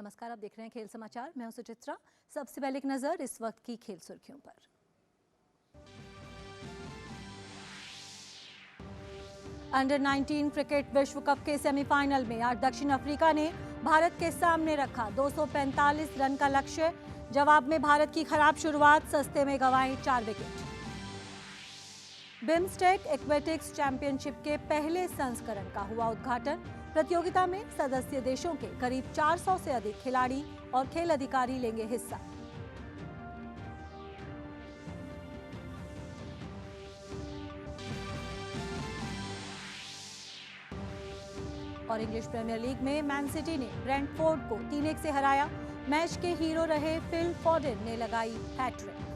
नमस्कार, आप देख रहे हैं खेल समाचार। मैं हूं सुचित्रा। सबसे पहले एक नजर इस वक्त की खेल सुर्खियों पर। अंडर 19 क्रिकेट विश्व कप के सेमीफाइनल में आज दक्षिण अफ्रीका ने भारत के सामने रखा 245 रन का लक्ष्य। जवाब में भारत की खराब शुरुआत, सस्ते में गंवाए 4 विकेट। बिम्स्टेक एक्वेटिक्स चैंपियनशिप के पहले संस्करण का हुआ उद्घाटन। प्रतियोगिता में सदस्य देशों के करीब 400 से अधिक खिलाड़ी और खेल अधिकारी लेंगे हिस्सा। और इंग्लिश प्रीमियर लीग में मैन सिटी ने ब्रेंटफोर्ड को 3-1 से हराया। मैच के हीरो रहे फिल फॉडेन ने लगाई हैट्रिक।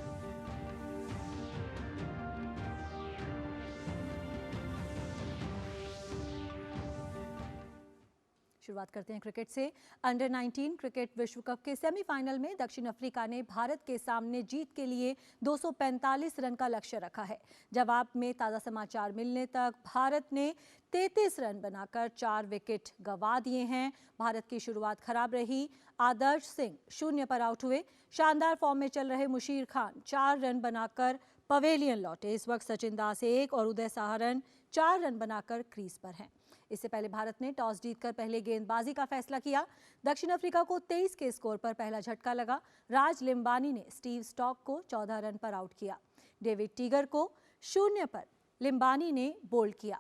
शुरुआत करते हैं क्रिकेट से। अंडर 19 क्रिकेट विश्व कप के सेमीफाइनल में दक्षिण अफ्रीका ने भारत के सामने जीत के लिए 245 रन का लक्ष्य रखा है। जवाब में ताज़ा समाचार मिलने तक भारत ने 33 रन बनाकर 4 विकेट गंवा दिए हैं। भारत की शुरुआत खराब रही। आदर्श सिंह 0 पर आउट हुए। शानदार फॉर्म में चल रहे मुशीर खान 4 रन बनाकर पवेलियन लौटे। इस वक्त सचिन दास 1 और उदय साहरन 4 रन बनाकर क्रीज पर हैं। इससे पहले भारत ने टॉस जीतकर पहले गेंदबाजी का फैसला किया। दक्षिण अफ्रीका को 23 के स्कोर पर पहला झटका लगा। राज लिम्बानी ने स्टीव स्टॉक को 14 रन पर आउट किया। डेविड टीगर को 0 पर लिम्बानी ने बोल्ड किया।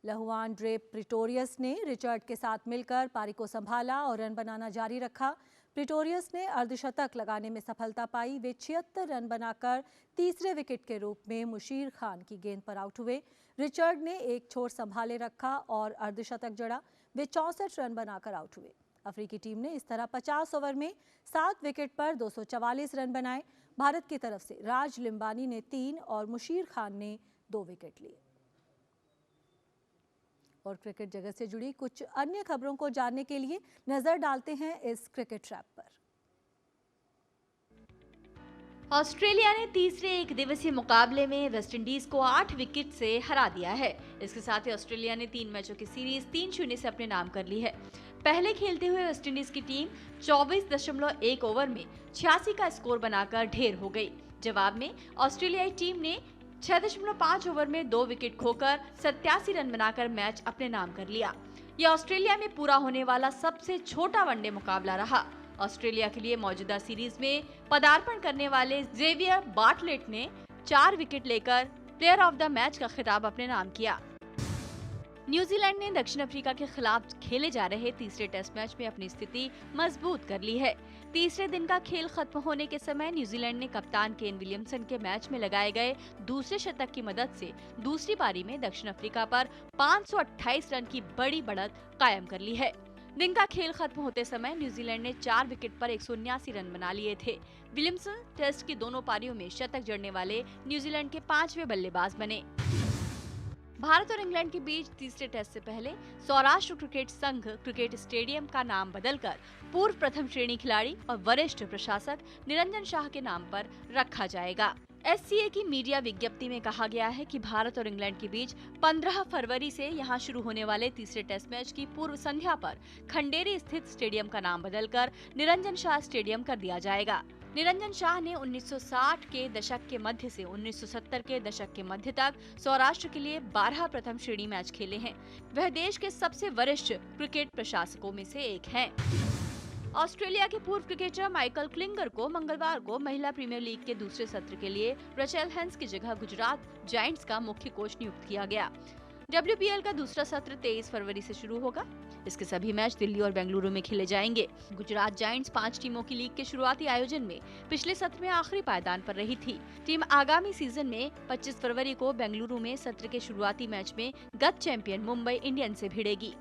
लहुआन ड्रे प्रिटोरियस ने रिचर्ड के साथ मिलकर पारी को संभाला और रन बनाना जारी रखा। प्रिटोरियस ने अर्धशतक लगाने में सफलता पाई। वे 76 रन बनाकर तीसरे विकेट के रूप में मुशीर खान की गेंद पर आउट हुए। रिचर्ड ने एक छोर संभाले रखा और अर्धशतक जड़ा। वे 64 रन बनाकर आउट हुए। अफ्रीकी टीम ने इस तरह 50 ओवर में 7 विकेट पर 244 रन बनाए। भारत की तरफ से राज लिम्बानी ने 3 और मुशीर खान ने 2 विकेट लिए। और क्रिकेट जगत से जुड़ी कुछ अन्य खबरों को जानने के लिए नजर डालते हैं इस क्रिकेट ट्रैप पर। ऑस्ट्रेलिया ने तीसरे एक दिवसीय मुकाबले में वेस्टइंडीज को 8 विकेट से हरा दिया है। इसके साथ ही ऑस्ट्रेलिया ने 3 मैचों की सीरीज 3-0 से अपने नाम कर ली है। पहले खेलते हुए वेस्टइंडीज की टीम 24.1 ओवर में 86 का स्कोर बनाकर ढेर हो गई। जवाब में ऑस्ट्रेलियाई टीम ने 6.5 ओवर में 2 विकेट खोकर 87 रन बनाकर मैच अपने नाम कर लिया। यह ऑस्ट्रेलिया में पूरा होने वाला सबसे छोटा वनडे मुकाबला रहा। ऑस्ट्रेलिया के लिए मौजूदा सीरीज में पदार्पण करने वाले जेवियर बार्टलेट ने 4 विकेट लेकर प्लेयर ऑफ द मैच का खिताब अपने नाम किया। न्यूजीलैंड ने दक्षिण अफ्रीका के खिलाफ खेले जा रहे तीसरे टेस्ट मैच में अपनी स्थिति मजबूत कर ली है। तीसरे दिन का खेल खत्म होने के समय न्यूजीलैंड ने कप्तान केन विलियमसन के मैच में लगाए गए दूसरे शतक की मदद से दूसरी पारी में दक्षिण अफ्रीका पर 528 रन की बड़ी बढ़त कायम कर ली है। दिन का खेल खत्म होते समय न्यूजीलैंड ने 4 विकेट पर 179 रन बना लिए थे। विलियमसन टेस्ट की दोनों पारियों में शतक जड़ने वाले न्यूजीलैंड के 5वें बल्लेबाज बने। भारत और इंग्लैंड के बीच तीसरे टेस्ट से पहले सौराष्ट्र क्रिकेट संघ क्रिकेट स्टेडियम का नाम बदलकर पूर्व प्रथम श्रेणी खिलाड़ी और वरिष्ठ प्रशासक निरंजन शाह के नाम पर रखा जाएगा। SCA की मीडिया विज्ञप्ति में कहा गया है कि भारत और इंग्लैंड के बीच 15 फरवरी से यहां शुरू होने वाले तीसरे टेस्ट मैच की पूर्व संध्या पर खंडेरी स्थित स्टेडियम का नाम बदलकर निरंजन शाह स्टेडियम कर दिया जाएगा। निरंजन शाह ने 1960 के दशक के मध्य से 1970 के दशक के मध्य तक सौराष्ट्र के लिए 12 प्रथम श्रेणी मैच खेले हैं। वह देश के सबसे वरिष्ठ क्रिकेट प्रशासकों में से एक हैं। ऑस्ट्रेलिया के पूर्व क्रिकेटर माइकल क्लिंगर को मंगलवार को महिला प्रीमियर लीग के दूसरे सत्र के लिए रचेल हेंस की जगह गुजरात जायंट्स का मुख्य कोच नियुक्त किया गया। WPL का दूसरा सत्र 23 फरवरी से शुरू होगा। इसके सभी मैच दिल्ली और बेंगलुरु में खेले जाएंगे। गुजरात जायंट्स 5 टीमों की लीग के शुरुआती आयोजन में पिछले सत्र में आखिरी पायदान पर रही थी। टीम आगामी सीजन में 25 फरवरी को बेंगलुरु में सत्र के शुरुआती मैच में गत चैंपियन मुंबई इंडियंस से भिड़ेगी।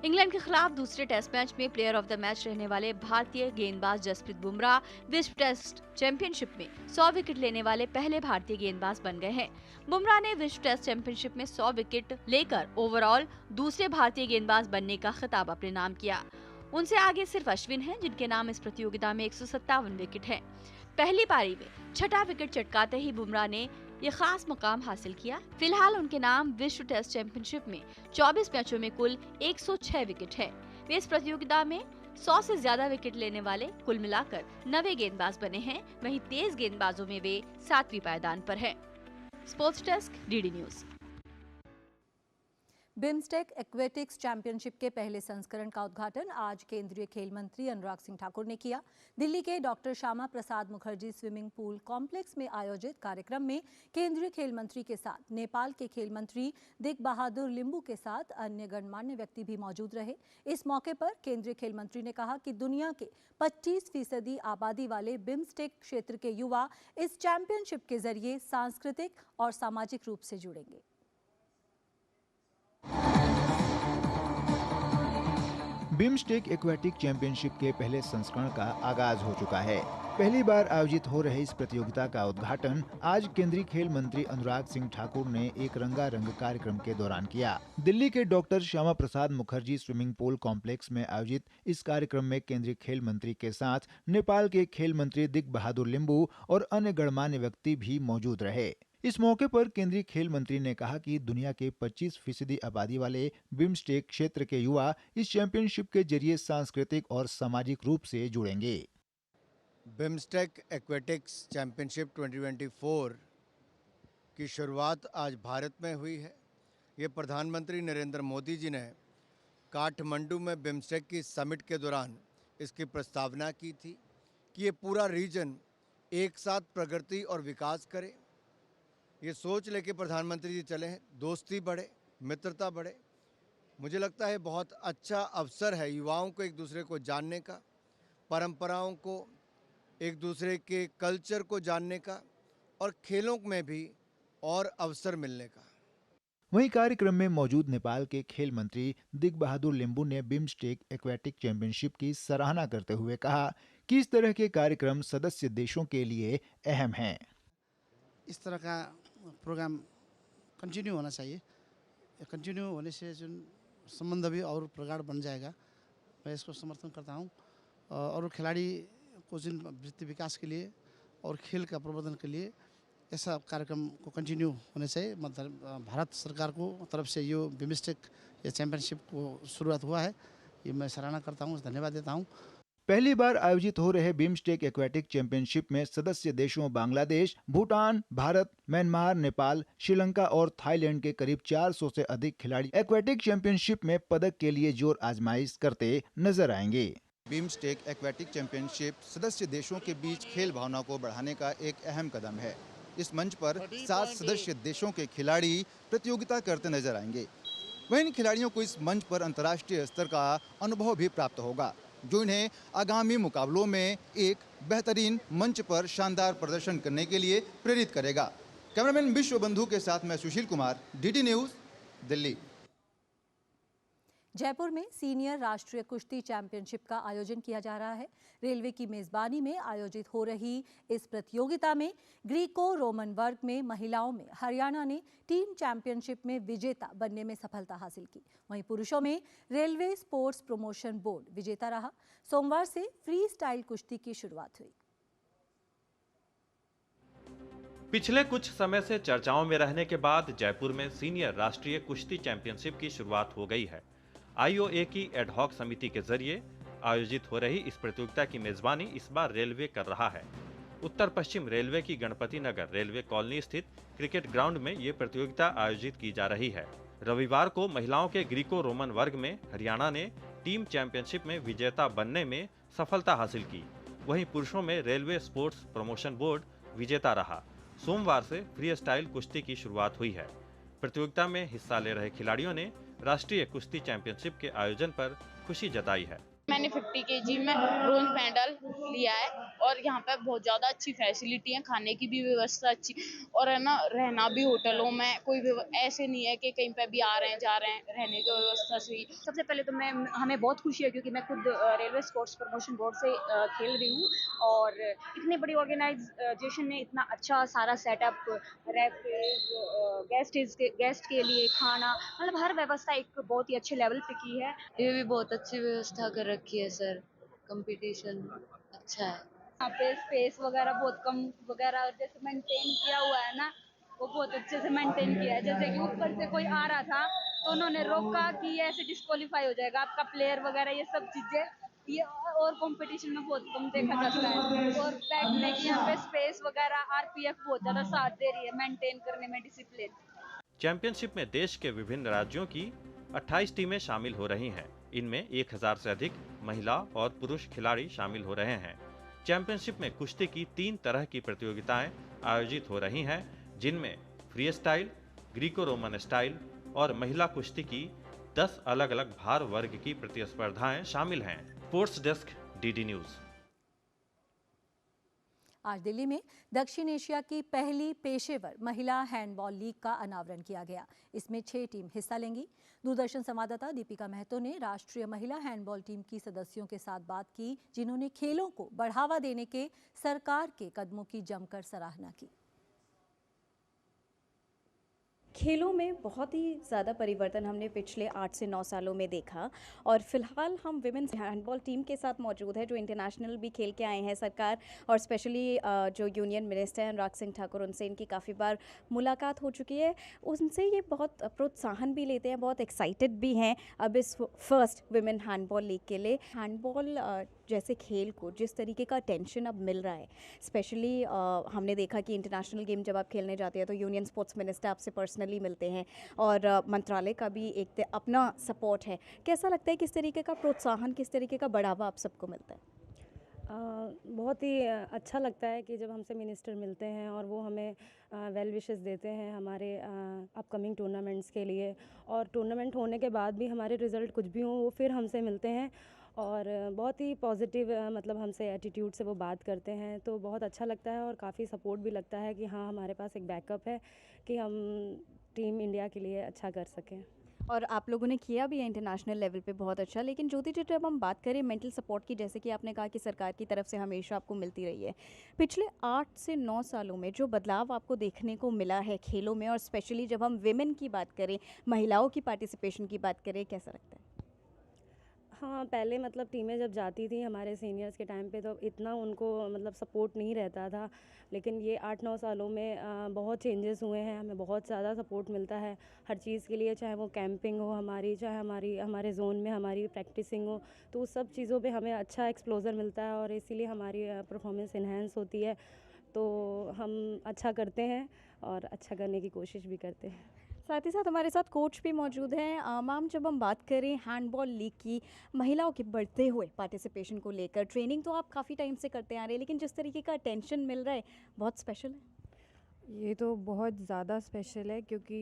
इंग्लैंड के खिलाफ दूसरे टेस्ट मैच में प्लेयर ऑफ द मैच रहने वाले भारतीय गेंदबाज जसप्रीत बुमराह विश्व टेस्ट चैंपियनशिप में 100 विकेट लेने वाले पहले भारतीय गेंदबाज बन गए हैं। बुमराह ने विश्व टेस्ट चैंपियनशिप में 100 विकेट लेकर ओवरऑल दूसरे भारतीय गेंदबाज बनने का खिताब अपने नाम किया। उनसे आगे सिर्फ अश्विन हैं, जिनके नाम इस प्रतियोगिता में 157 विकेट हैं। पहली पारी में 6ठा विकेट चटकाते ही बुमराह ने ये खास मुकाम हासिल किया। फिलहाल उनके नाम विश्व टेस्ट चैंपियनशिप में 24 मैचों में कुल 106 विकेट है। वे इस प्रतियोगिता में 100 से ज्यादा विकेट लेने वाले कुल मिलाकर 90 गेंदबाज बने हैं। वहीं तेज गेंदबाजों में वे 7वीं पायदान पर हैं। Sports desk, DD news. BIMSTEC aquatics championship के पहले संस्करण का उद्घाटन आज केंद्रीय खेल मंत्री अनुराग सिंह ठाकुर ने किया। दिल्ली के doctor Shyama Prasad Mukherjee swimming pool complex में आयोजित कार्यक्रम में केंद्रीय खेल मंत्री के साथ नेपाल के खेल मंत्री दिग बहादुर लिंबू के साथ अन्य गणमान्य व्यक्ति भी मौजूद रहे। इस मौके पर केंद्रीय खेल मंत्री ने कहा कि दुनिया के 25% आबादी वाले बिम्स्टेक क्षेत्र के युवा इस चैंपियनशिप के जरिए सांस्कृतिक और सामाजिक रूप से जुड़ेंगे। बिम्स्टेक एक्वेटिक चैंपियनशिप के पहले संस्करण का आगाज हो चुका है। पहली बार आयोजित हो रहे इस प्रतियोगिता का उद्घाटन आज केंद्रीय खेल मंत्री अनुराग सिंह ठाकुर ने एक रंगारंग कार्यक्रम के दौरान किया। दिल्ली के doctor Shyama Prasad Mukherjee swimming pool complex में आयोजित इस कार्यक्रम में केंद्रीय खेल मंत्री के साथ नेपाल के खेल मंत्री दिग बहादुर लिंबू और अन्य गणमान्य व्यक्ति भी मौजूद रहे। इस मौके पर केंद्रीय खेल मंत्री ने कहा कि दुनिया के 25% आबादी वाले बिम्स्टेक क्षेत्र के युवा इस चैंपियनशिप के जरिए सांस्कृतिक और सामाजिक रूप से जुड़ेंगे। बिम्स्टेक एक्वेटिक्स चैंपियनशिप 2024 की शुरुआत आज भारत में हुई है। ये प्रधानमंत्री नरेंद्र मोदी जी ने काठमांडू में बिम्स्टेक की समिट के दौरान इसकी प्रस्तावना की थी कि ये पूरा रीजन एक साथ प्रगति और विकास करे। ये सोच लेके प्रधानमंत्री जी चले हैं, दोस्ती बढ़े, मित्रता बढ़े। मुझे लगता है बहुत अच्छा अवसर है युवाओं को एक दूसरे को जानने का, परंपराओं को, एक दूसरे के कल्चर को जानने का और खेलों में भी और अवसर मिलने का। वहीं कार्यक्रम में मौजूद नेपाल के खेल मंत्री दिग बहादुर लिंबू ने बिम्स्टेक एक्वेटिक चैंपियनशिप की सराहना करते हुए कहा कि इस तरह के कार्यक्रम सदस्य देशों के लिए अहम हैं। इस तरह का प्रोग्राम कंटिन्यू होना चाहिए। कंटिन्यू होने से जो संबंध भी और प्रगाढ़ बन जाएगा। मैं इसको समर्थन करता हूँ और खिलाड़ी को जिन वृत्ति विकास के लिए और खेल का प्रवर्धन के लिए ऐसा कार्यक्रम को कंटिन्यू होने से मतलब भारत सरकार को तरफ से ये बिम्स्टेक या चैंपियनशिप को शुरुआत हुआ है, ये मैं सराहना करता हूँ, धन्यवाद देता हूँ। पहली बार आयोजित हो रहे बिम्स्टेक एक्वेटिक चैंपियनशिप में सदस्य देशों बांग्लादेश, भूटान, भारत, म्यांमार, नेपाल, श्रीलंका और थाईलैंड के करीब 400 से अधिक खिलाड़ी एक्वेटिक चैंपियनशिप में पदक के लिए जोर आजमाइश करते नजर आएंगे। बिम्स्टेक एक्वेटिक चैंपियनशिप सदस्य देशों के बीच खेल भावना को बढ़ाने का एक अहम कदम है। इस मंच पर 7 सदस्य देशों के खिलाड़ी प्रतियोगिता करते नजर आएंगे। वहीं इन खिलाड़ियों को इस मंच पर अंतर्राष्ट्रीय स्तर का अनुभव भी प्राप्त होगा, जो इन्हें आगामी मुकाबलों में एक बेहतरीन मंच पर शानदार प्रदर्शन करने के लिए प्रेरित करेगा। कैमरामैन विश्व बंधु के साथ मैं सुशील कुमार, डीडी न्यूज, दिल्ली। जयपुर में सीनियर राष्ट्रीय कुश्ती चैंपियनशिप का आयोजन किया जा रहा है। रेलवे की मेजबानी में आयोजित हो रही इस प्रतियोगिता में ग्रीको रोमन वर्ग में महिलाओं में हरियाणा ने टीम चैंपियनशिप में विजेता बनने में सफलता हासिल की। वहीं पुरुषों में रेलवे स्पोर्ट्स प्रमोशन बोर्ड विजेता रहा। सोमवार से फ्री स्टाइल कुश्ती की शुरुआत हुई। पिछले कुछ समय से चर्चाओं में रहने के बाद जयपुर में सीनियर राष्ट्रीय कुश्ती चैंपियनशिप की शुरुआत हो गई है। आईओए की एडहॉक समिति के जरिए आयोजित हो रही इस प्रतियोगिता की मेजबानी इस बार रेलवे कर रहा है। उत्तर पश्चिम रेलवे की गणपति नगर रेलवे कॉलोनी स्थित क्रिकेट ग्राउंड में ये प्रतियोगिता आयोजित की जा रही है। रविवार को महिलाओं के ग्रीको रोमन वर्ग में हरियाणा ने टीम चैंपियनशिप में विजेता बनने में सफलता हासिल की। वहीं पुरुषों में रेलवे स्पोर्ट्स प्रमोशन बोर्ड विजेता रहा। सोमवार से फ्री स्टाइल कुश्ती की शुरुआत हुई है। प्रतियोगिता में हिस्सा ले रहे खिलाड़ियों ने राष्ट्रीय कुश्ती चैंपियनशिप के आयोजन पर खुशी जताई है। मैंने 50 केजी में ब्रोंज मेडल लिया है और यहाँ पे बहुत ज़्यादा अच्छी फैसिलिटी है, खाने की भी व्यवस्था अच्छी और है ना, रहना भी होटलों में कोई भी ऐसे नहीं है कि कहीं पे भी आ रहे हैं जा रहे हैं, रहने की व्यवस्था सही। सबसे पहले तो हमें बहुत खुशी है क्योंकि मैं खुद रेलवे स्पोर्ट्स प्रमोशन बोर्ड से खेल रही हूँ और इतनी बड़ी ऑर्गेनाइजेशन ने इतना अच्छा सारा सेटअप, गेस्ट के लिए खाना, मतलब हर व्यवस्था एक बहुत ही अच्छे लेवल पे की है। ये भी बहुत अच्छी व्यवस्था कर रखी है सर, कंपटीशन अच्छा है। यहाँ पे स्पेस वगैरह बहुत कम वगैरह जैसे मेंटेन किया हुआ है ना, वो बहुत अच्छे से मेंटेन किया है। जैसे कि ऊपर से कोई आ रहा था तो उन्होंने रोका कि ऐसे डिस्क्वालीफाई हो जाएगा आपका प्लेयर वगैरह, ये सब चीजें ये और कंपटीशन में बहुत कम देखा जाता है। और बैठने की यहाँ पे स्पेस वगैरह आरपीएफ बहुत ज़्यादा साथ दे रही है मेंटेन करने में डिसिप्लिन। चैंपियनशिप में देश के विभिन्न राज्यों की 28 टीमें शामिल हो रही हैं। इनमें 1000 से अधिक महिला और पुरुष खिलाड़ी शामिल हो रहे हैं। चैंपियनशिप में कुश्ती की 3 तरह की प्रतियोगिताएं आयोजित हो रही हैं, जिनमें free style, Greco Roman style और महिला कुश्ती की 10 अलग अलग भार वर्ग की प्रतिस्पर्धाएं शामिल हैं। Sports desk, DD news. आज दिल्ली में दक्षिण एशिया की पहली पेशेवर महिला हैंडबॉल लीग का अनावरण किया गया। इसमें 6 टीम हिस्सा लेंगी। दूरदर्शन संवाददाता दीपिका महतो ने राष्ट्रीय महिला हैंडबॉल टीम की सदस्यों के साथ बात की, जिन्होंने खेलों को बढ़ावा देने के सरकार के कदमों की जमकर सराहना की। खेलों में बहुत ही ज़्यादा परिवर्तन हमने पिछले 8 से 9 सालों में देखा और फिलहाल हम विमेंस हैंडबॉल टीम के साथ मौजूद है, जो इंटरनेशनल भी खेल के आए हैं। सरकार और स्पेशली जो यूनियन मिनिस्टर हैं अनुराग सिंह ठाकुर, उनसे इनकी काफ़ी बार मुलाकात हो चुकी है। उनसे ये बहुत प्रोत्साहन भी लेते हैं, बहुत एक्साइटेड भी हैं अब इस फर्स्ट विमेन हैंडबॉल लीग के लिए। हैंडबॉल जैसे खेल को जिस तरीके का अटेंशन अब मिल रहा है, स्पेशली हमने देखा कि इंटरनेशनल गेम जब आप खेलने जाते हैं तो यूनियन स्पोर्ट्स मिनिस्टर आपसे पर्सनली मिलते हैं और मंत्रालय का भी एक अपना सपोर्ट है। कैसा लगता है, किस तरीके का प्रोत्साहन, किस तरीके का बढ़ावा आप सबको मिलता है? बहुत ही अच्छा लगता है कि जब हमसे मिनिस्टर मिलते हैं और वो हमें वेल विशेस देते हैं हमारे अपकमिंग टूर्नामेंट्स के लिए, और टूर्नामेंट होने के बाद भी हमारे रिज़ल्ट कुछ भी हों वो फिर हमसे मिलते हैं और बहुत ही पॉजिटिव मतलब हमसे एटीट्यूड से वो बात करते हैं। तो बहुत अच्छा लगता है और काफ़ी सपोर्ट भी लगता है कि हाँ, हमारे पास एक बैकअप है कि हम टीम इंडिया के लिए अच्छा कर सकें। और आप लोगों ने किया भी है इंटरनेशनल लेवल पे बहुत अच्छा। लेकिन ज्योति जी, जब हम बात करें मेंटल सपोर्ट की, जैसे कि आपने कहा कि सरकार की तरफ से हमेशा आपको मिलती रही है, पिछले 8 से 9 सालों में जो बदलाव आपको देखने को मिला है खेलों में, और स्पेशली जब हम विमेन की बात करें, महिलाओं की पार्टिसिपेशन की बात करें, कैसा लगता है? हाँ, पहले मतलब टीमें जब जाती थी हमारे सीनियर्स के टाइम पे तो इतना उनको मतलब सपोर्ट नहीं रहता था, लेकिन ये 8-9 सालों में बहुत चेंजेस हुए हैं। हमें बहुत ज़्यादा सपोर्ट मिलता है हर चीज़ के लिए, चाहे वो कैंपिंग हो हमारी, चाहे हमारे जोन में हमारी प्रैक्टिसिंग हो, तो उस सब चीज़ों पे हमें अच्छा एक्सपोजर मिलता है और इसीलिए हमारी परफॉर्मेंस इन्हेंस होती है। तो हम अच्छा करते हैं और अच्छा करने की कोशिश भी करते हैं। साथ ही साथ हमारे साथ कोच भी मौजूद हैं। मैम, जब हम बात करें हैंडबॉल लीग की, महिलाओं के बढ़ते हुए पार्टिसिपेशन को लेकर, ट्रेनिंग तो आप काफ़ी टाइम से करते आ रहे हैं, लेकिन जिस तरीके का अटेंशन मिल रहा है बहुत स्पेशल है। ये तो बहुत ज़्यादा स्पेशल है क्योंकि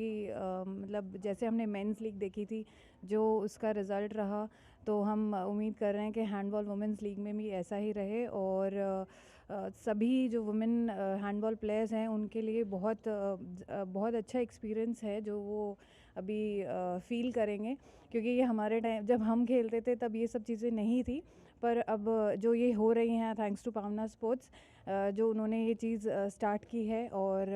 मतलब जैसे हमने मेंस लीग देखी थी, जो उसका रिज़ल्ट रहा, तो हम उम्मीद कर रहे हैं कि हैंडबॉल वुमेंस लीग में भी ऐसा ही रहे और सभी जो वुमेन हैंडबॉल प्लेयर्स हैं उनके लिए बहुत अच्छा एक्सपीरियंस है जो वो अभी फ़ील करेंगे, क्योंकि ये हमारे टाइम जब हम खेलते थे तब ये सब चीज़ें नहीं थी, पर अब जो ये हो रही हैं थैंक्स टू पावना स्पोर्ट्स, जो उन्होंने ये चीज़ स्टार्ट की है, और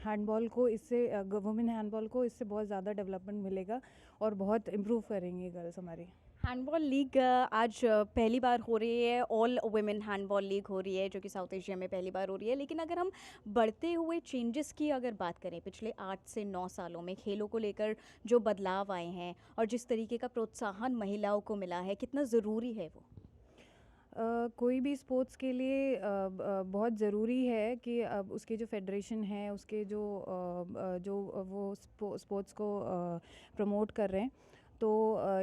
हैंडबॉल को इससे वुमेन हैंडबॉल को इससे बहुत ज़्यादा डेवलपमेंट मिलेगा और बहुत इम्प्रूव करेंगी गर्ल्स हमारी। हैंडबॉल लीग आज पहली बार हो रही है, ऑल वुमेन हैंडबॉल लीग हो रही है, जो कि साउथ एशिया में पहली बार हो रही है। लेकिन अगर हम बढ़ते हुए चेंजेस की अगर बात करें, पिछले 8 से 9 सालों में खेलों को लेकर जो बदलाव आए हैं और जिस तरीके का प्रोत्साहन महिलाओं को मिला है, कितना ज़रूरी है वो? कोई भी स्पोर्ट्स के लिए बहुत ज़रूरी है कि अब उसके जो फेडरेशन है, उसके जो वो स्पोर्ट्स को प्रमोट कर रहे हैं, तो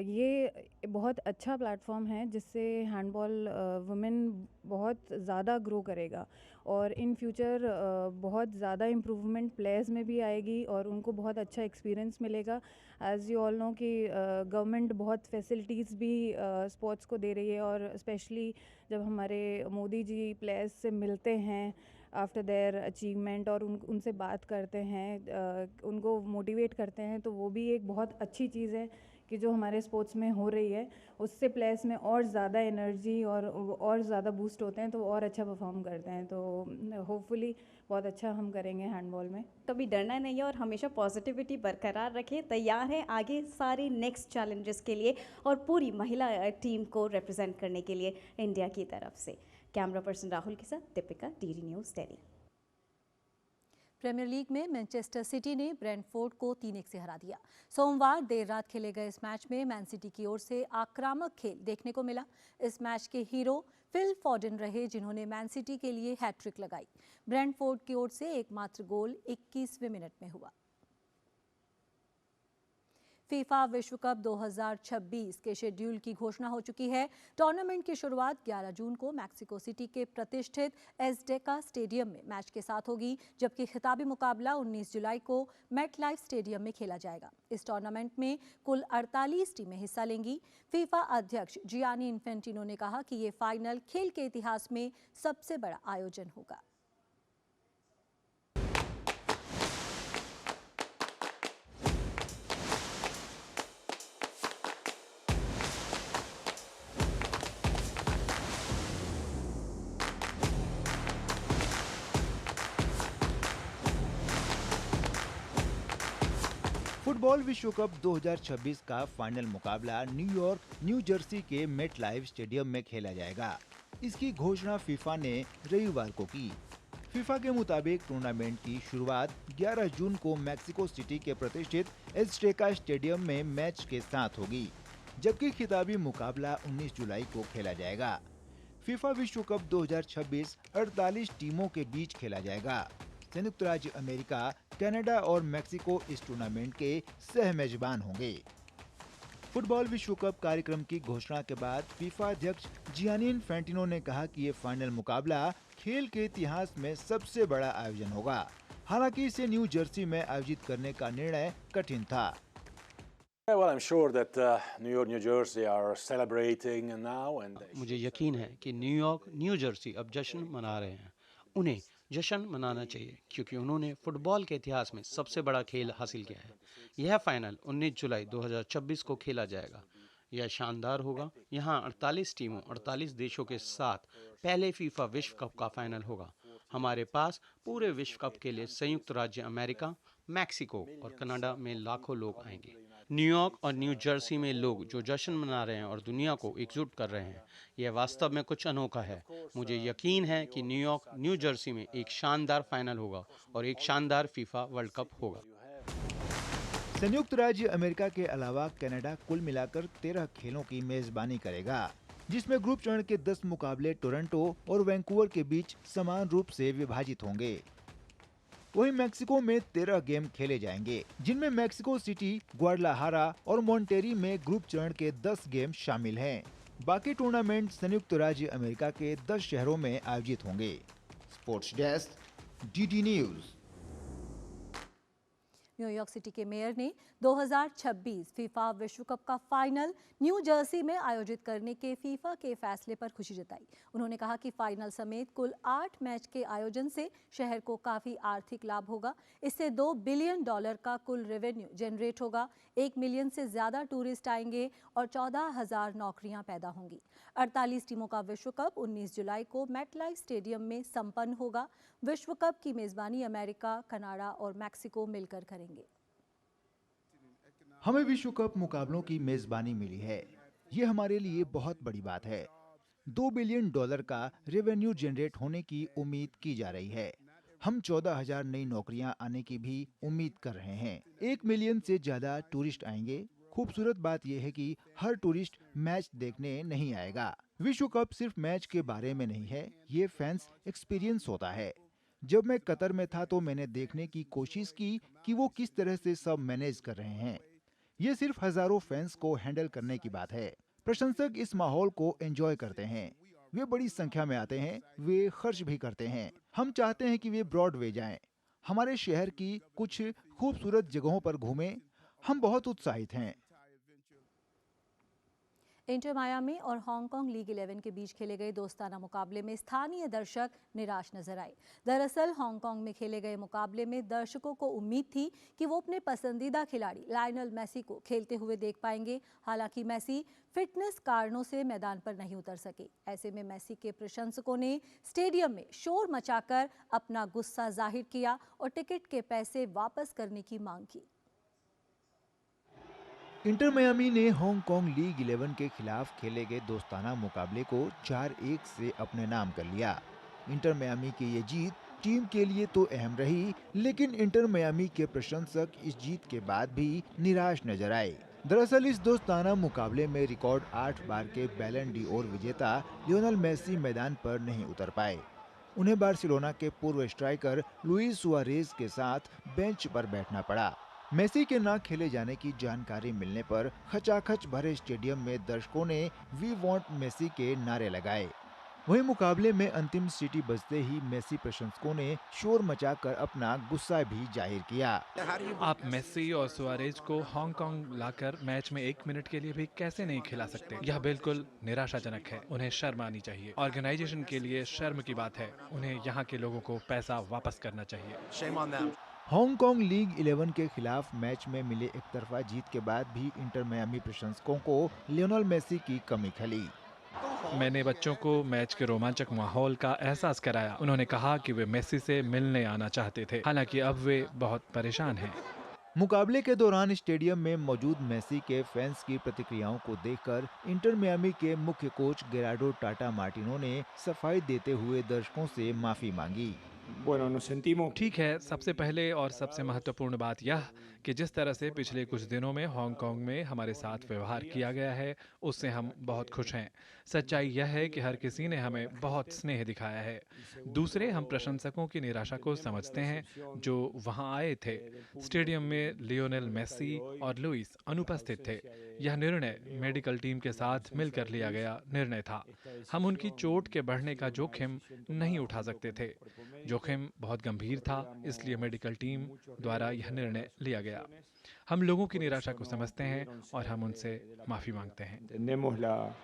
ये बहुत अच्छा प्लेटफॉर्म है जिससे हैंडबॉल वुमेन बहुत ज़्यादा ग्रो करेगा और इन फ्यूचर बहुत ज़्यादा इम्प्रूवमेंट प्लेयर्स में भी आएगी और उनको बहुत अच्छा एक्सपीरियंस मिलेगा। एज़ यू ऑल नो कि गवर्नमेंट बहुत फैसिलिटीज़ भी स्पोर्ट्स को दे रही है, और स्पेशली जब हमारे मोदी जी प्लेयर्स से मिलते हैं आफ्टर देयर अचीवमेंट और उनसे बात करते हैं, उनको मोटिवेट करते हैं, तो वो भी एक बहुत अच्छी चीज़ है कि जो हमारे स्पोर्ट्स में हो रही है, उससे प्लेयर्स में और ज़्यादा एनर्जी और ज़्यादा बूस्ट होते हैं, तो और अच्छा परफॉर्म करते हैं। तो होपफुली बहुत अच्छा हम करेंगे हैंडबॉल में। कभी डरना नहीं है और हमेशा पॉजिटिविटी बरकरार रखें। तैयार हैं आगे सारे नेक्स्ट चैलेंजेस के लिए और पूरी महिला टीम को रिप्रेजेंट करने के लिए इंडिया की तरफ से। कैमरा पर्सन राहुल के साथ Deepika, DD news Delhi. Premier league में मैनचेस्टर सिटी ने ब्रेंटफोर्ड को 3-1 से हरा दिया। सोमवार देर रात खेले गए इस मैच में मैन सिटी की ओर से आक्रामक खेल देखने को मिला। इस मैच के हीरो फिल फॉडेन रहे, जिन्होंने मैन सिटी के लिए हैट्रिक लगाई। ब्रेंटफोर्ड की ओर से एकमात्र गोल 21वें मिनट में हुआ। फीफा विश्व कप 2026 के शेड्यूल की घोषणा हो चुकी है। टूर्नामेंट की शुरुआत 11 जून को मैक्सिको सिटी के प्रतिष्ठित एज़टेका स्टेडियम में मैच के साथ होगी, जबकि खिताबी मुकाबला 19 जुलाई को मेटलाइफ स्टेडियम में खेला जाएगा। इस टूर्नामेंट में कुल 48 टीमें हिस्सा लेंगी। फीफा अध्यक्ष जियानी इन्फेंटिनो ने कहा कि ये फाइनल खेल के इतिहास में सबसे बड़ा आयोजन होगा। फुटबॉल विश्व कप 2026 का फाइनल मुकाबला न्यूयॉर्क, न्यू जर्सी के मेटलाइफ स्टेडियम में खेला जाएगा। इसकी घोषणा फीफा ने रविवार को की। फीफा के मुताबिक टूर्नामेंट की शुरुआत 11 जून को मैक्सिको सिटी के प्रतिष्ठित एज़टेका स्टेडियम में मैच के साथ होगी, जबकि खिताबी मुकाबला 19 जुलाई को खेला जाएगा। फीफा विश्व कप 2026 48 टीमों के बीच खेला जाएगा। संयुक्त राज्य अमेरिका, कनाडा और मैक्सिको इस टूर्नामेंट के सह मेजबान होंगे। फुटबॉल विश्व कप कार्यक्रम की घोषणा के बाद फीफा अध्यक्ष जियानी इन्फेंटिनो ने कहा कि ये फाइनल मुकाबला खेल के इतिहास में सबसे बड़ा आयोजन होगा। हालांकि इसे न्यू जर्सी में आयोजित करने का निर्णय कठिन था। Well, I'm sure that New York, New Jersey are celebrating now and मुझे यकीन है कि न्यूयॉर्क, न्यू जर्सी अब जश्न मना रहे हैं। उन्हें जश्न मनाना चाहिए क्योंकि उन्होंने फुटबॉल के इतिहास में सबसे बड़ा खेल हासिल किया है। यह फाइनल 19 जुलाई 2026 को खेला जाएगा। यह शानदार होगा। यहाँ 48 टीमों, 48 देशों के साथ पहले फीफा विश्व कप का फाइनल होगा। हमारे पास पूरे विश्व कप के लिए संयुक्त राज्य अमेरिका, मैक्सिको और कनाडा में लाखों लोग आएंगे। न्यूयॉर्क और न्यू जर्सी में लोग जो जश्न मना रहे हैं और दुनिया को एकजुट कर रहे हैं, यह वास्तव में कुछ अनोखा है। मुझे यकीन है कि न्यूयॉर्क, न्यू जर्सी में एक शानदार फाइनल होगा और एक शानदार फीफा वर्ल्ड कप होगा। संयुक्त राज्य अमेरिका के अलावा कनाडा कुल मिलाकर 13 खेलों की मेजबानी करेगा, जिसमें ग्रुप चरण के 10 मुकाबले टोरंटो और वैंकूवर के बीच समान रूप से विभाजित होंगे। वहीं मैक्सिको में 13 गेम खेले जाएंगे, जिनमें मैक्सिको सिटी, ग्वाडलाहारा और मॉन्टेरी में ग्रुप चरण के 10 गेम शामिल हैं। बाकी टूर्नामेंट संयुक्त राज्य अमेरिका के 10 शहरों में आयोजित होंगे। Sports desk, DD news. New York city के मेयर ने 2026 फीफा विश्व कप का फाइनल न्यू जर्सी में आयोजित करने के फीफा के फैसले पर खुशी जताई। उन्होंने कहा कि फाइनल समेत कुल 8 मैच के आयोजन से शहर को काफ़ी आर्थिक लाभ होगा। इससे $2 बिलियन का कुल रेवेन्यू जनरेट होगा। 1 मिलियन से ज़्यादा टूरिस्ट आएंगे और 14,000 नौकरियां पैदा होंगी। 48 टीमों का विश्व कप 19 जुलाई को मेटलाइफ स्टेडियम में संपन्न होगा। विश्व कप की मेजबानी अमेरिका, कनाडा और मैक्सिको मिलकर करेंगे। हमें विश्व कप मुकाबलों की मेजबानी मिली है। ये हमारे लिए बहुत बड़ी बात है। $2 बिलियन का रेवेन्यू जनरेट होने की उम्मीद की जा रही है। हम 14,000 नई नौकरियां आने की भी उम्मीद कर रहे हैं। 1 मिलियन से ज्यादा टूरिस्ट आएंगे। खूबसूरत बात यह है कि हर टूरिस्ट मैच देखने नहीं आएगा। विश्व कप सिर्फ मैच के बारे में नहीं है, ये फैंस एक्सपीरियंस होता है। जब मैं कतर में था तो मैंने देखने की कोशिश की कि वो किस तरह से सब मैनेज कर रहे हैं। ये सिर्फ हजारों फैंस को हैंडल करने की बात है। प्रशंसक इस माहौल को एंजॉय करते हैं। वे बड़ी संख्या में आते हैं, वे खर्च भी करते हैं। हम चाहते हैं कि वे ब्रॉडवे जाएं, हमारे शहर की कुछ खूबसूरत जगहों पर घूमें। हम बहुत उत्साहित हैं। इंटर मायामी और हांगकांग लीग 11 के बीच खेले गए दोस्ताना मुकाबले में स्थानीय दर्शक निराश नजर आए। दरअसल हांगकांग में खेले गए मुकाबले में दर्शकों को उम्मीद थी कि वो अपने पसंदीदा खिलाड़ी लायनल मेसी को खेलते हुए देख पाएंगे। हालांकि मेसी फिटनेस कारणों से मैदान पर नहीं उतर सके। ऐसे में मेसी के प्रशंसकों ने स्टेडियम में शोर मचाकर अपना गुस्सा जाहिर किया और टिकट के पैसे वापस करने की मांग की। इंटर मियामी ने हांगकांग लीग 11 के खिलाफ खेले गए दोस्ताना मुकाबले को 4-1 से अपने नाम कर लिया। इंटर मियामी की ये जीत टीम के लिए तो अहम रही, लेकिन इंटर मियामी के प्रशंसक इस जीत के बाद भी निराश नजर आए। दरअसल इस दोस्ताना मुकाबले में रिकॉर्ड 8 बार के बैलन डी'ओर विजेता लियोनेल मेसी मैदान पर नहीं उतर पाए। उन्हें बार्सिलोना के पूर्व स्ट्राइकर लुइस सुआरेज के साथ बेंच पर बैठना पड़ा। मेसी के न खेले जाने की जानकारी मिलने पर खचाखच भरे स्टेडियम में दर्शकों ने वी वांट मेसी के नारे लगाए। वहीं मुकाबले में अंतिम सीटी बजते ही मेसी प्रशंसकों ने शोर मचाकर अपना गुस्सा भी जाहिर किया। आप मेसी और सुआरेज को हांगकांग लाकर मैच में 1 मिनट के लिए भी कैसे नहीं खिला सकते? यह बिल्कुल निराशाजनक है। उन्हें शर्म आनी चाहिए। ऑर्गेनाइजेशन के लिए शर्म की बात है। उन्हें यहाँ के लोगों को पैसा वापस करना चाहिए। हांगकांग लीग 11 के खिलाफ मैच में मिले एक तरफा जीत के बाद भी इंटर मियामी प्रशंसकों को लियोनेल मेसी की कमी खली। मैंने बच्चों को मैच के रोमांचक माहौल का एहसास कराया। उन्होंने कहा कि वे मेसी से मिलने आना चाहते थे, हालांकि अब वे बहुत परेशान हैं। मुकाबले के दौरान स्टेडियम में मौजूद मेसी के फैंस की प्रतिक्रियाओं को देखकर इंटर मियामी के मुख्य कोच गेरार्डो टाटा मार्टिनो ने सफाई देते हुए दर्शकों से माफी मांगी। ठीक है, सबसे पहले और सबसे महत्वपूर्ण बात यह कि जिस तरह से पिछले कुछ दिनों में हांगकांग में हमारे साथ व्यवहार किया गया है, उससे हम बहुत खुश हैं। सच्चाई यह है कि हर किसी ने हमें बहुत स्नेह दिखाया है। दूसरे, हम प्रशंसकों की निराशा को समझते हैं जो वहां आए थे। स्टेडियम में लियोनेल मेसी और लुइस अनुपस्थित थे। यह निर्णय मेडिकल टीम के साथ मिलकर लिया गया निर्णय था। हम उनकी चोट के बढ़ने का जोखिम नहीं उठा सकते थे। जोखिम बहुत गंभीर था, इसलिए मेडिकल टीम द्वारा यह निर्णय लिया गया। हम लोगों की निराशा को समझते हैं और हम उनसे माफी मांगते हैं।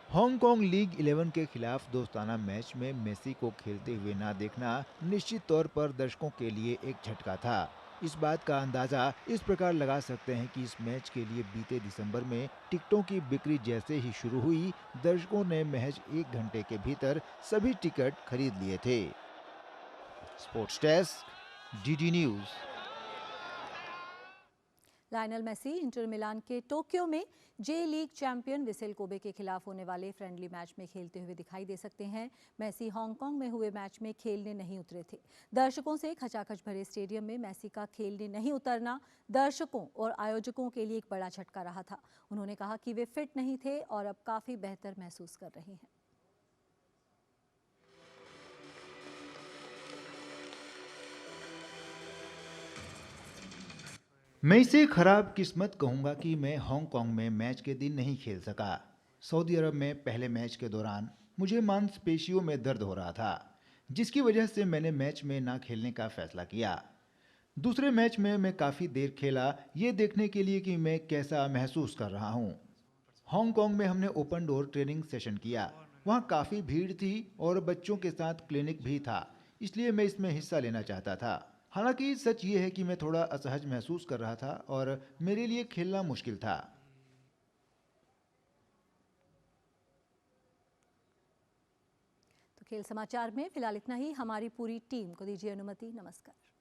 हांगकांग लीग 11 के खिलाफ दोस्ताना मैच में मेसी को खेलते हुए ना देखना निश्चित तौर पर दर्शकों के लिए एक झटका था। इस बात का अंदाजा इस प्रकार लगा सकते हैं कि इस मैच के लिए बीते दिसंबर में टिकटों की बिक्री जैसे ही शुरू हुई, दर्शकों ने महज 1 घंटे के भीतर सभी टिकट खरीद लिए थे। Sports desk, DD news. Lionel Messi Inter Milan के टोक्यो में J League champion Vissel Kobe के खिलाफ होने वाले फ्रेंडली मैच में खेलते हुए दिखाई दे सकते हैं। मेसी हांगकांग में हुए मैच में खेलने नहीं उतरे थे। दर्शकों से खचाखच भरे स्टेडियम में मेसी का खेलने नहीं उतरना दर्शकों और आयोजकों के लिए एक बड़ा झटका रहा था। उन्होंने कहा कि वे फिट नहीं थे और अब काफी बेहतर महसूस कर रहे हैं। मैं इसे खराब किस्मत कहूंगा कि मैं हांगकांग में मैच के दिन नहीं खेल सका। सऊदी अरब में पहले मैच के दौरान मुझे मांसपेशियों में दर्द हो रहा था, जिसकी वजह से मैंने मैच में ना खेलने का फैसला किया। दूसरे मैच में मैं काफ़ी देर खेला, ये देखने के लिए कि मैं कैसा महसूस कर रहा हूँ। हांगकांग में हमने ओपन डोर ट्रेनिंग सेशन किया। वहाँ काफ़ी भीड़ थी और बच्चों के साथ क्लिनिक भी था, इसलिए मैं इसमें हिस्सा लेना चाहता था। हालांकि सच ये है कि मैं थोड़ा असहज महसूस कर रहा था और मेरे लिए खेलना मुश्किल था। तो खेल समाचार में फिलहाल इतना ही। हमारी पूरी टीम को दीजिए अनुमति। नमस्कार।